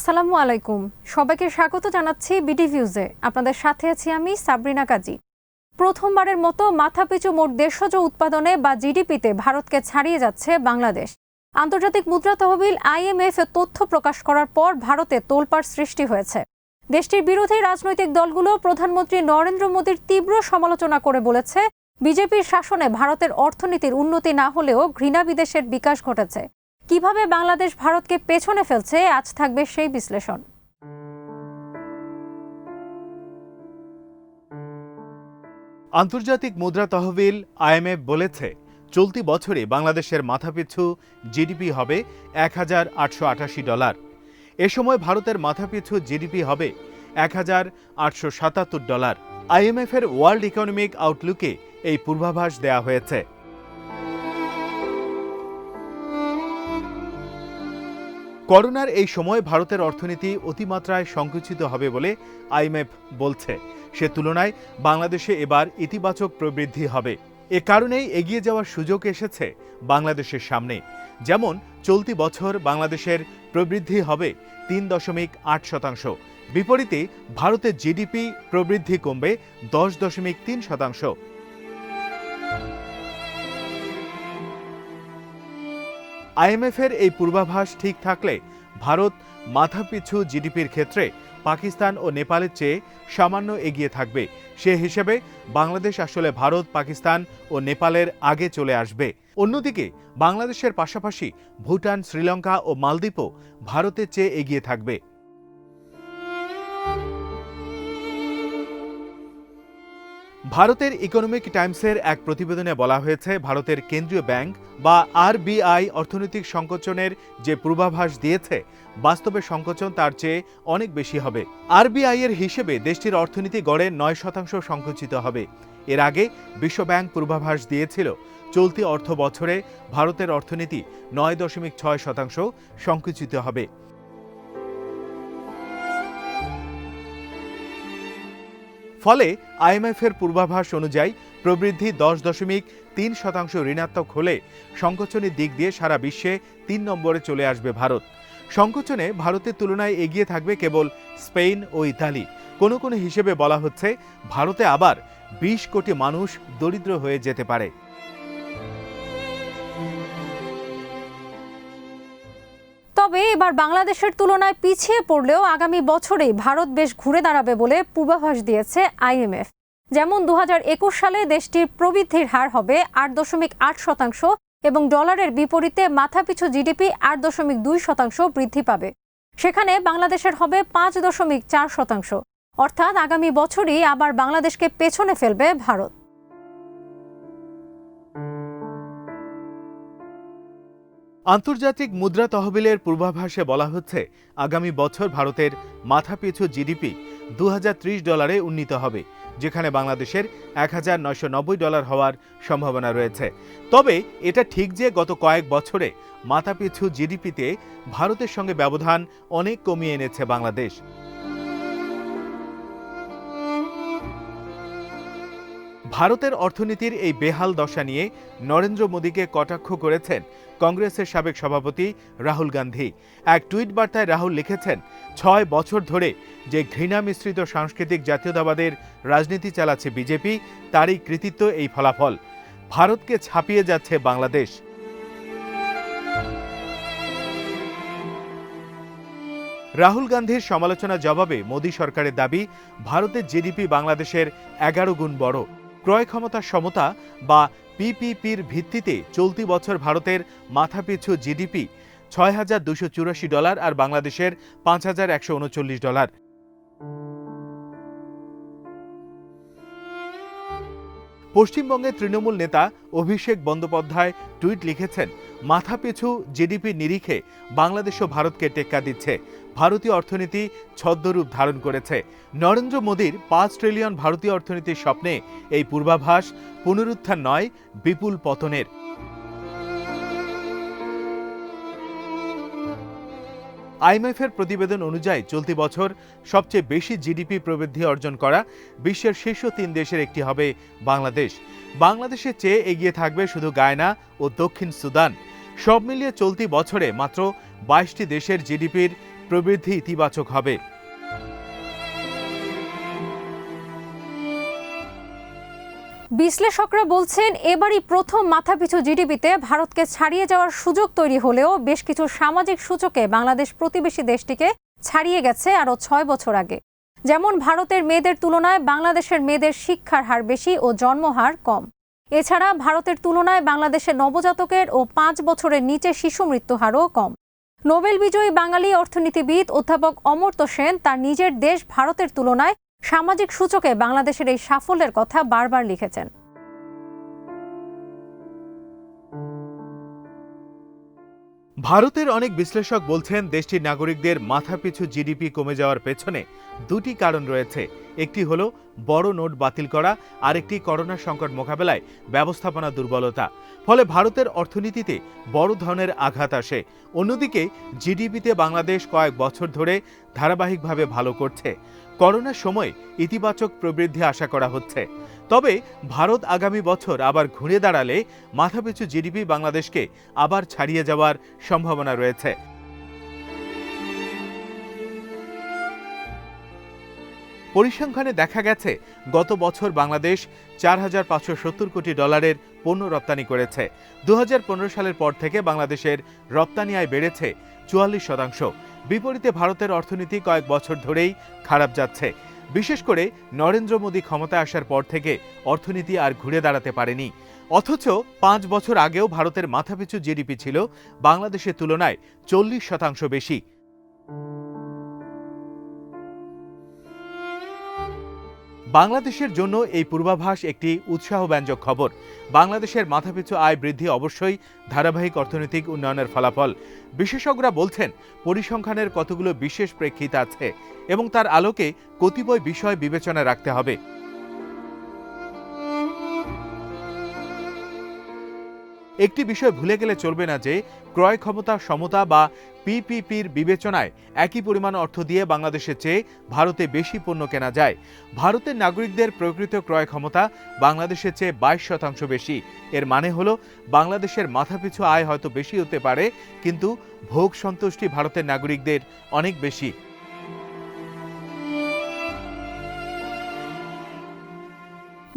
আসসালামু আলাইকুম। সবাইকে স্বাগত জানাচ্ছি বিডি ভিউজে। আপনাদের সাথে আছি আমি সাবরিনা কাজী। প্রথমবারের মতো মাথাপিছু মোট দেশজ উৎপাদনে বা জিডিপিতে ভারতকে ছাড়িয়ে যাচ্ছে বাংলাদেশ। আন্তর্জাতিক মুদ্রা তহবিল IMF এর তথ্য প্রকাশ করার পর ভারতে তোলপাড় সৃষ্টি হয়েছে। দেশটির বিরোধী রাজনৈতিক দলগুলো প্রধানমন্ত্রী নরেন্দ্র মোদীর তীব্র সমালোচনা করে বলেছে, বিজেপির শাসনে ভারতের অর্থনীতির উন্নতি না হলেও ঘৃণা বিদেশের বিকাশ ঘটেছে। কিভাবে বাংলাদেশ ভারতকে পেছনে ফেলছে, আজ থাকবে সেই বিশ্লেষণ। আন্তর্জাতিক মুদ্রা তহবিল IMF বলেছে, চলতি বছরে বাংলাদেশের মাথাপিছু জিডিপি হবে $1,888। এ সময় ভারতের মাথাপিছু জিডিপি হবে $1,877। IMF এর ওয়ার্ল্ড ইকোনমিক আউটলুকে এই পূর্বাভাস দেয়া হয়েছে। করোনার এই সময় ভারতের অর্থনীতি অতিমাত্রায় সংকুচিত হবে বলে IMF বলছে। সে তুলনায় বাংলাদেশে এবার ইতিবাচক প্রবৃদ্ধি হবে। এ কারণেই এগিয়ে যাওয়ার সুযোগ এসেছে বাংলাদেশের সামনে। যেমন চলতি বছর বাংলাদেশের প্রবৃদ্ধি হবে 3.8%। বিপরীতে ভারতের জিডিপি প্রবৃদ্ধি কমবে 10.3%। IMF এর এই পূর্বাভাস ঠিক থাকলে ভারত মাথাপিছু জিডিপির ক্ষেত্রে পাকিস্তান ও নেপালের চেয়ে সামান্য এগিয়ে থাকবে। সে হিসেবে বাংলাদেশ আসলে ভারত, পাকিস্তান ও নেপালের আগে চলে আসবে। অন্যদিকে বাংলাদেশের পাশাপাশি ভুটান, শ্রীলঙ্কা ও মালদ্বীপও ভারতের চেয়ে এগিয়ে থাকবে। ভারতের ইকোনমিক টাইমসের এক প্রতিবেদনে বলা হয়েছে, ভারতের কেন্দ্রীয় ব্যাংক বা RBI অর্থনৈতিক সংকোচনের যে পূর্বাভাস দিয়েছে, বাস্তবে সংকোচন তার চেয়ে অনেক বেশি হবে। RBI এর হিসেবে দেশটির অর্থনীতি গড়ে 9% সংকুচিত হবে। এর আগে বিশ্বব্যাংক পূর্বাভাস দিয়েছিল, চলতি অর্থ বছরে ভারতের অর্থনীতি 9.6% সংকুচিত হবে। ফলে IMF এর পূর্বাভাস অনুযায়ী প্রবৃদ্ধি 10.3% ঋণাত্মক হলে সংকোচনের দিক দিয়ে সারা বিশ্বে 3 নম্বরে চলে আসবে ভারত। সংকোচনে ভারতের তুলনায় এগিয়ে থাকবে কেবল স্পেন ও ইতালি। কোনো কোনো হিসেবে বলা হচ্ছে, ভারতে আবার 20 কোটি মানুষ দরিদ্র হয়ে যেতে পারে। তবে এবার বাংলাদেশের তুলনায় পিছিয়ে পড়লেও আগামী বছরেই ভারত বেশ ঘুরে দাঁড়াবে বলে পূর্বাভাস দিয়েছে IMF। যেমন 2021 সালে দেশটির প্রবৃদ্ধির হার হবে 8.8% এবং ডলারের বিপরীতে মাথাপিছু জিডিপি 8.2% বৃদ্ধি পাবে। সেখানে বাংলাদেশের হবে 5.4%। অর্থাৎ আগামী বছরই আবার বাংলাদেশকে পেছনে ফেলবে ভারত। আন্তর্জাতিক মুদ্রা তহবিলের পূর্বাভাসে বলা হচ্ছে, আগামী বছর ভারতের মাথাপিছু জিডিপি $2030 উন্নীত হবে, যেখানে বাংলাদেশের $1,990 হওয়ার সম্ভাবনা রয়েছে। তবে এটা ঠিক যে গত কয়েক বছরে মাথাপিছু জিডিপিতে ভারতের সঙ্গে ব্যবধান অনেক কমিয়ে এনেছে বাংলাদেশ। ভারতের অর্থনীতির এই বেহাল দশা নিয়ে নরেন্দ্র মোদীকে কটাক্ষ করেছেন কংগ্রেসের সাবেক সভাপতি রাহুল গান্ধী। এক টুইট বার্তায় রাহুল লিখেছেন, 6 বছর ধরে যে ঘৃণা মিশ্রিত সাংস্কৃতিক জাতীয়তাবাদের রাজনীতি চালাচ্ছে বিজেপি, তারই কৃতিত্ব এই ফলাফল। ভারতকে ছাপিয়ে যাচ্ছে বাংলাদেশ। রাহুল গান্ধীর সমালোচনার জবাবে মোদী সরকারের দাবি, ভারতের জিডিপি বাংলাদেশের 11 গুণ বড়। ক্রয় ক্ষমতার সমতা বা PPPর ভিত্তিতে চলতি বছর ভারতের মাথাপিছু জিডিপি $6,284 আর বাংলাদেশের $5,139। পশ্চিমবঙ্গের তৃণমূল নেতা অভিষেক বন্দ্যোপাধ্যায় টুইট লিখেছেন, মাথাপিছু জিডিপি নিরিখে বাংলাদেশও ভারতকে টেক্কা দিচ্ছে। ভারতীয় অর্থনীতি ছদ্মরূপ ধারণ করেছে। নরেন্দ্র মোদীর 5 ট্রিলিয়ন ভারতীয় অর্থনীতির স্বপ্নে এই পূর্বাভাস পুনরুত্থান নয়, বিপুল পতনের। IMF এর প্রতিবেদন অনুযায়ী চলতি বছর সবচেয়ে বেশি জিডিপি প্রবৃদ্ধি অর্জন করা বিশ্বের শীর্ষ 3 দেশের একটি হবে বাংলাদেশ। বাংলাদেশের চেয়ে এগিয়ে থাকবে শুধু গায়না ও দক্ষিণ সুদান। সব মিলিয়ে চলতি বছরে মাত্র 22টি দেশের জিডিপির প্রবৃদ্ধি ইতিবাচক হবে। বিশ্লেষকরা বলছেন এবারই প্রথম মাথাপিছু জিডিপিতে ভারতকে ছাড়িয়ে যাওয়ার সুযোগ তৈরি হলেও বেশ কিছু সামাজিক সূচকে বাংলাদেশ প্রতিবেশী দেশটিকে ছাড়িয়ে গেছে আরও ৬ বছর আগে। যেমন ভারতের মেয়েদের তুলনায় বাংলাদেশের মেয়েদের শিক্ষার হার বেশি ও জন্মহার কম। এছাড়া ভারতের তুলনায় বাংলাদেশের নবজাতকের ও ৫ বছরের নিচে শিশু মৃত্যু হারও কম। নোবেল বিজয়ী বাঙালি অর্থনীতিবিদ অধ্যাপক অমর্ত্য সেন তার নিজের দেশ ভারতের তুলনায় সামাজিক সূচকে বাংলাদেশের এই সাফল্যের কথা বারবার লিখেছেন। ভারতের অনেক বিশ্লেষক বলছেন দেশটির নাগরিকদের মাথাপিছু জিডিপি কমে যাওয়ার পেছনে দুটি কারণ রয়েছে। একটি হলো বড় নোট বাতিল করা, আরেকটি করোনা সংকট মোকাবেলায় ব্যবস্থাপনা দুর্বলতা। ফলে ভারতের অর্থনীতিতে বড় ধরনের আঘাত আসে। অন্যদিকে জিডিপিতে বাংলাদেশ কয়েক বছর ধরে ধারাবাহিকভাবে ভালো করছে। করোনার সময় ইতিবাচক প্রবৃদ্ধি আশা করা হচ্ছে। তবে ভারত আগামী বছর আবার ঘুরে দাঁড়ালে মাথাপিছু জিডিপি বাংলাদেশকে আবার ছাড়িয়ে যাওয়ার সম্ভাবনা রয়েছে। পরিসংখ্যানে দেখা গেছে গত বছর বাংলাদেশ ৪,৫৭০ কোটি ডলারের পণ্য রপ্তানি করেছে। ২০১৫ সালের পর থেকে বাংলাদেশের রপ্তানি আয় বেড়েছে ৪৪%। বিপরীতে ভারতের অর্থনীতি কয়েক বছর ধরেই খারাপ যাচ্ছে। বিশেষ করে নরেন্দ্র মোদী ক্ষমতায় আসার পর থেকে অর্থনীতি আর ঘুরে দাঁড়াতে পারেনি। অথচ ৫ বছর আগেও ভারতের মাথাপিছু জিডিপি ছিল বাংলাদেশের তুলনায় ৪০% বেশি। বাংলাদেশের জন্য এই পূর্বাভাস একটি উৎসাহব্যঞ্জক খবর। বাংলাদেশের মাথাপিছু আয় বৃদ্ধি অবশ্যই ধারাবাহিক অর্থনৈতিক উন্নয়নের ফলাফল। বিশেষজ্ঞরা বলছেন পরিসংখ্যানের কতগুলো বিশেষ প্রেক্ষিত আছে এবং তার আলোকে কতিপয় বিষয় বিবেচনায় রাখতে হবে। একটি বিষয় ভুলে গেলে চলবে না যে ক্রয় ক্ষমতা সমতা বা পিপিপির বিবেচনায় একই পরিমাণ অর্থ দিয়ে বাংলাদেশের চেয়ে ভারতে বেশি পণ্য কেনা যায়। ভারতের নাগরিকদের প্রকৃত ক্রয় ক্ষমতা বাংলাদেশের চেয়ে 22% বেশি। এর মানে হলো বাংলাদেশের মাথাপিছু আয় হয়তো বেশি হতে পারে, কিন্তু ভোগ সন্তুষ্টি ভারতের নাগরিকদের অনেক বেশি।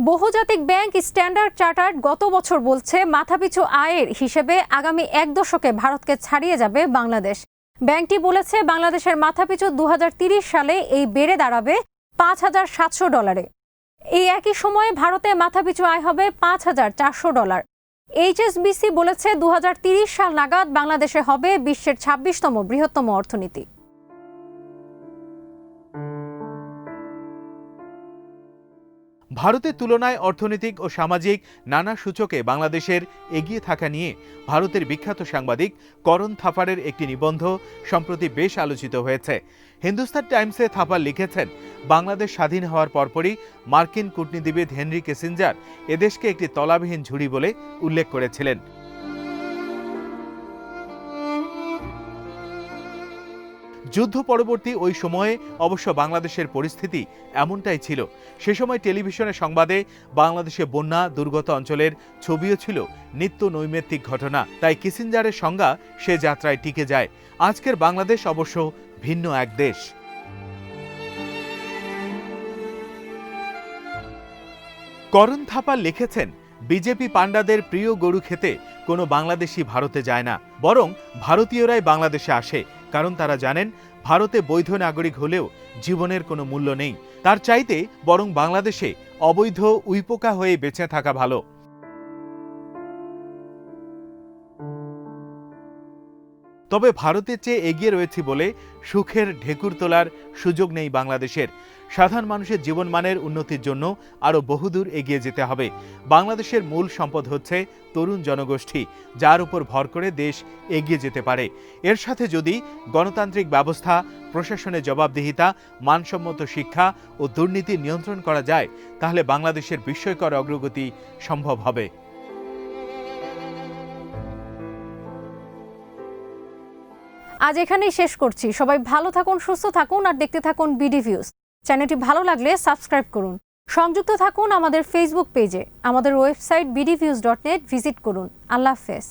বহুজাতিক ব্যাংক স্ট্যান্ডার্ড চার্টার্ড গত বছর বলছে মাথাপিছু আয়ের হিসেবে আগামী ১ দশকে ভারতকে ছাড়িয়ে যাবে বাংলাদেশ। ব্যাংকটি বলেছে বাংলাদেশের মাথাপিছু ২০৩০ সালে এই বেড়ে দাঁড়াবে $৫,৭০০। এই একই সময়ে ভারতে মাথাপিছু আয় হবে $৫,৪০০। এইচএসবিসি বলেছে ২০৩০ সাল নাগাদ বাংলাদেশে হবে বিশ্বের ২৬তম বৃহত্তম অর্থনীতি। ভারতের তুলনায় অর্থনৈতিক ও সামাজিক নানা সূচকে বাংলাদেশের এগিয়ে থাকা নিয়ে ভারতের বিখ্যাত সাংবাদিক করণ থাপারের একটি নিবন্ধ সম্প্রতি বেশ আলোচিত হয়েছে। হিন্দুস্তান টাইমসে থাপার লিখেছেন, বাংলাদেশ স্বাধীন হওয়ার পরপরই মার্কিন কূটনীতিবিদ হেনরি কিসিঞ্জার এদেশকে একটি তলাবিহীন ঝুড়ি বলে উল্লেখ করেছিলেন। যুদ্ধ পরবর্তী ওই সময়ে অবশ্য বাংলাদেশের পরিস্থিতি এমনটাই ছিল। সে সময় টেলিভিশনের সংবাদে বাংলাদেশে বন্যা দুর্গত অঞ্চলের ছবিও ছিল নিত্য নৈমিত্তিক ঘটনা। তাই কিসিঞ্জারের সংজ্ঞা সে যাত্রায় টিকে যায়। আজকের বাংলাদেশ অবশ্য ভিন্ন এক দেশ। করণ থাপা লিখেছেন, বিজেপি পাণ্ডাদের প্রিয় গরু খেতে কোনো বাংলাদেশি ভারতে যায় না, বরং ভারতীয়রাই বাংলাদেশে আসে। কারণ তারা জানেন ভারতে বৈধ নাগরিক হলেও জীবনের কোনো মূল্য নেই। তার চাইতে বরং বাংলাদেশে অবৈধ উইপোকা হয়ে বেঁচে থাকা ভালো। তবে ভারতের চেয়ে এগিয়ে রয়েছে বলে সুখের ঢেকুর তোলার সুযোগ নেই বাংলাদেশের। সাধারণ মানুষের জীবনমানের উন্নতির জন্য আরও বহুদূর এগিয়ে যেতে হবে। বাংলাদেশের মূল সম্পদ হচ্ছে তরুণ জনগোষ্ঠী, যার উপর ভর করে দেশ এগিয়ে যেতে পারে। এর সাথে যদি গণতান্ত্রিক ব্যবস্থা, প্রশাসনের জবাবদিহিতা, মানসম্মত শিক্ষা ও দুর্নীতি নিয়ন্ত্রণ করা যায়, তাহলে বাংলাদেশের বিস্ময়কর অগ্রগতি সম্ভব হবে। আজ এখানেই শেষ করছি। সবাই ভালো থাকুন, সুস্থ থাকুন আর দেখতে থাকুন বিডি ভিউজ। চ্যানেলটি ভালো লাগলে সাবস্ক্রাইব করুন। সংযুক্ত থাকুন আমাদের ফেসবুক পেজে। আমাদের ওয়েবসাইট bdviews.net ভিজিট করুন। আল্লাহ হাফেজ।